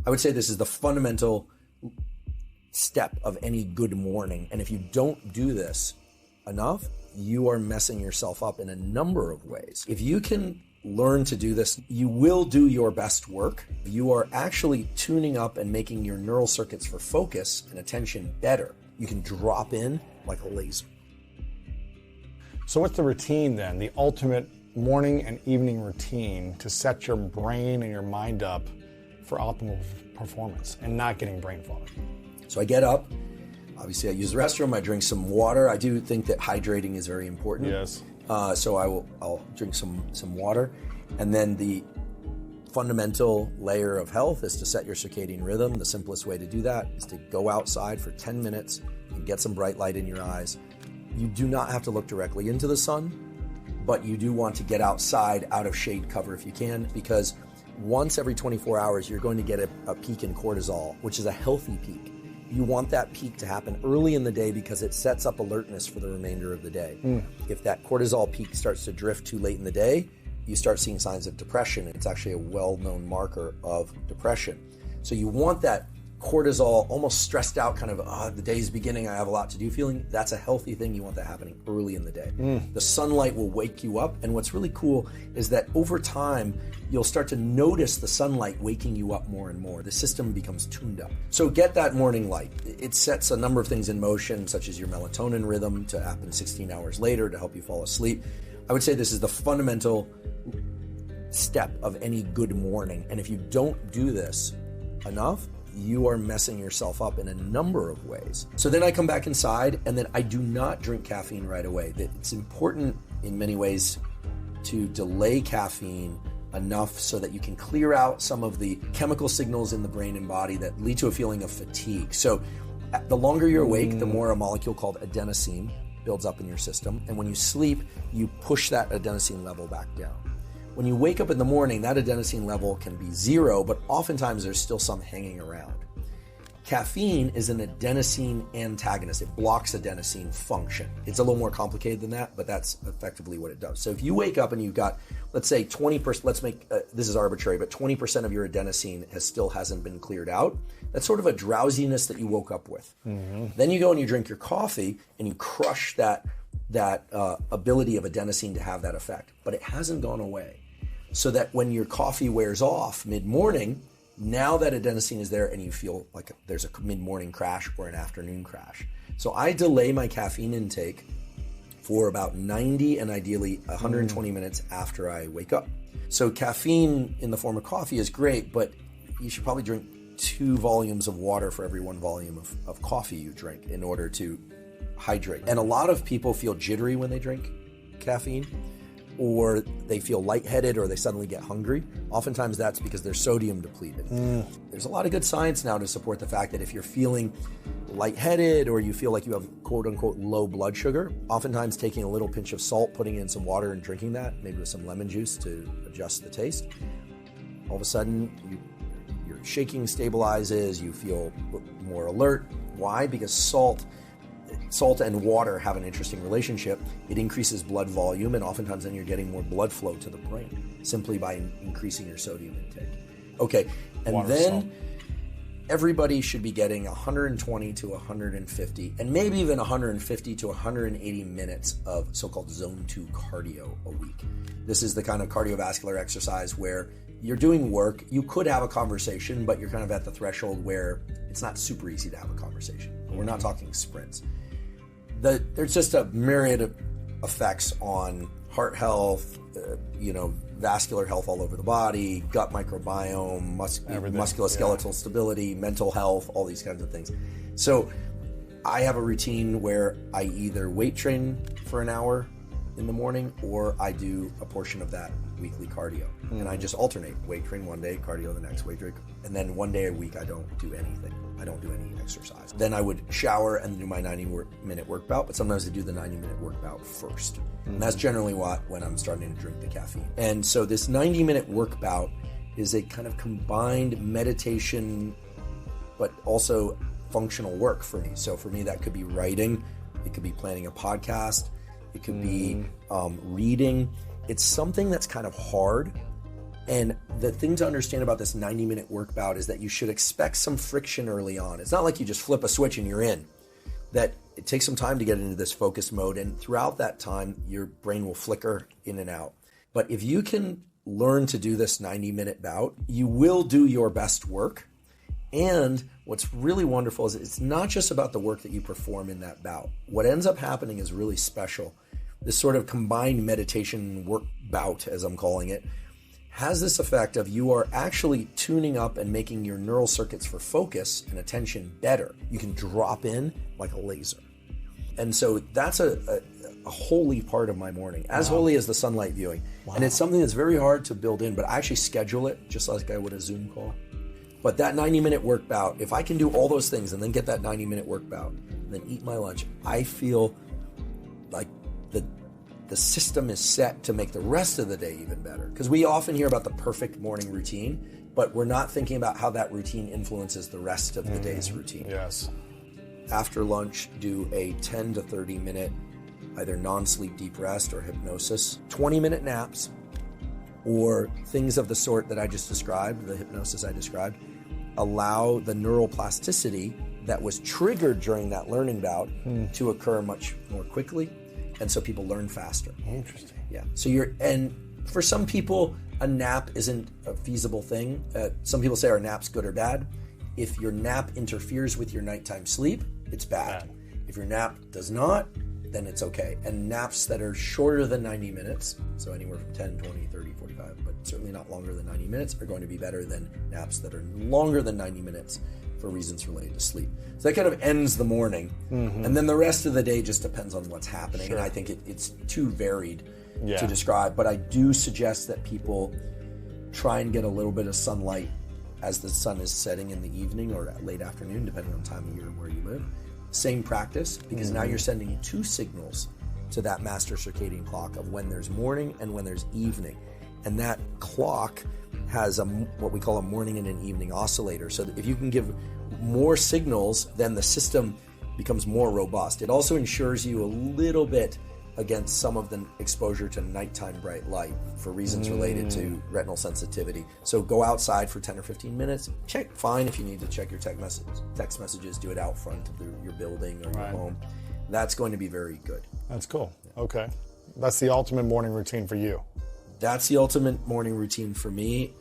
I would say this is the fundamental step of any good morning. And if you don't do this enough, you are messing yourself up in a number of ways. If you can learn to do this, you will do your best work. You are actually tuning up and making your neural circuits for focus and attention better. You can drop in like a laser. So what's the routine then, the ultimate morning and evening routine to set your brain and your mind up for optimal performance and not getting brain fog? So I get up, obviously I use the restroom, I drink some water. I do think that hydrating is very important. Yes. So I'll drink some water. And then the fundamental layer of health is to set your circadian rhythm. The simplest way to do that is to go outside for 10 minutes and get some bright light in your eyes. You do not have to look directly into the sun, but you do want to get outside out of shade cover if you can, because once every 24 hours, you're going to get a peak in cortisol, which is a healthy peak. You want that peak to happen early in the day because it sets up alertness for the remainder of the day. If that cortisol peak starts to drift too late in the day, you start seeing signs of depression. It's actually a well-known marker of depression. So you want that cortisol, almost stressed out, kind of, the day's beginning, I have a lot to do feeling. That's a healthy thing. You want that happening early in the day. The sunlight will wake you up. And what's really cool is that over time, you'll start to notice the sunlight waking you up more and more. The system becomes tuned up. So get that morning light. It sets a number of things in motion, such as your melatonin rhythm to happen 16 hours later to help you fall asleep. I would say this is the fundamental step of any good morning. And if you don't do this enough, you are messing yourself up in a number of ways. So then I come back inside, and then I do not drink caffeine right away. It's important in many ways to delay caffeine enough so that you can clear out some of the chemical signals in the brain and body that lead to a feeling of fatigue. So the longer you're awake, the more a molecule called adenosine builds up in your system. And when you sleep, you push that adenosine level back down. When you wake up in the morning, that adenosine level can be 0, but oftentimes there's still some hanging around. Caffeine is an adenosine antagonist. It blocks adenosine function. It's a little more complicated than that, but that's effectively what it does. So if you wake up and you've got, let's say 20%, let's make, this is arbitrary, but 20% of your adenosine still hasn't been cleared out, that's sort of a drowsiness that you woke up with. Then you go and you drink your coffee and you crush that ability of adenosine to have that effect, but it hasn't gone away. So that when your coffee wears off mid-morning, now that adenosine is there and you feel like there's a mid-morning crash or an afternoon crash. So I delay my caffeine intake for about 90 and ideally 120 minutes after I wake up. So caffeine in the form of coffee is great, but you should probably drink 2 volumes of water for every 1 volume of coffee you drink in order to hydrate. And a lot of people feel jittery when they drink caffeine, or they feel lightheaded, or they suddenly get hungry. Oftentimes that's because they're sodium depleted. There's a lot of good science now to support the fact that if you're feeling lightheaded or you feel like you have quote unquote low blood sugar, oftentimes taking a little pinch of salt, putting in some water and drinking that, maybe with some lemon juice to adjust the taste, all of a sudden your shaking stabilizes, you feel more alert. Why? Because salt and water have an interesting relationship. It increases blood volume, and oftentimes then you're getting more blood flow to the brain simply by increasing your sodium intake. Okay, and water, then salt. Everybody should be getting 120 to 150, and maybe even 150 to 180 minutes of so-called zone 2 cardio a week. This is the kind of cardiovascular exercise where you're doing work, you could have a conversation, but you're kind of at the threshold where it's not super easy to have a conversation. We're not talking sprints. There's just a myriad of effects on heart health, vascular health all over the body, gut microbiome, musculoskeletal stability, mental health, all these kinds of things. So I have a routine where I either weight train for an hour in the morning, or I do a portion of that weekly cardio. And I just alternate, weight train one day, cardio the next, weight train, and then one day a week I don't do anything. I don't do any exercise. Then I would shower and do my 90-minute work bout, but sometimes I do the 90-minute work bout first. And that's generally when I'm starting to drink the caffeine. And so this 90-minute work bout is a kind of combined meditation, but also functional work for me. So for me, that could be writing, it could be planning a podcast, it could be reading. It's something that's kind of hard And the thing to understand about this 90-minute work bout is that you should expect some friction early on. It's not like you just flip a switch and you're in. That it takes some time to get into this focus mode, and throughout that time, your brain will flicker in and out. But if you can learn to do this 90-minute bout, you will do your best work. And what's really wonderful is it's not just about the work that you perform in that bout. What ends up happening is really special. This sort of combined meditation work bout, as I'm calling it, has this effect of you are actually tuning up and making your neural circuits for focus and attention better. You can drop in like a laser. And so that's a holy part of my morning, as holy as the sunlight viewing. Wow. And it's something that's very hard to build in, but I actually schedule it just like I would a Zoom call. But that 90-minute work bout, if I can do all those things and then get that 90-minute work bout and then eat my lunch, I feel like the system is set to make the rest of the day even better. Because we often hear about the perfect morning routine, but we're not thinking about how that routine influences the rest of the day's routine. Yes. After lunch, do a 10 to 30 minute either non-sleep deep rest or hypnosis, 20-minute naps, or things of the sort that I just described, the hypnosis I described, allow the neural plasticity that was triggered during that learning bout to occur much more quickly. And so people learn faster. Interesting. Yeah. So and for some people, a nap isn't a feasible thing. Some people say, are naps good or bad? If your nap interferes with your nighttime sleep, it's bad. If your nap does not, then it's okay. And naps that are shorter than 90 minutes, so anywhere from 10, 20, 30, 45, but certainly not longer than 90 minutes, are going to be better than naps that are longer than 90 minutes for reasons related to sleep. So that kind of ends the morning. And then the rest of the day just depends on what's happening. Sure. And I think it's too varied to describe. But I do suggest that people try and get a little bit of sunlight as the sun is setting in the evening or late afternoon, depending on time of year and where you live. Same practice, because now you're sending two signals to that master circadian clock of when there's morning and when there's evening. And that clock has what we call a morning and an evening oscillator. So that if you can give more signals, then the system becomes more robust. It also ensures you a little bit against some of the exposure to nighttime bright light for reasons related to retinal sensitivity. So go outside for 10 or 15 minutes. Check, fine if you need to check your text messages, do it out front of your building or your home. That's going to be very good. That's cool. Okay. That's the ultimate morning routine for you. That's the ultimate morning routine for me.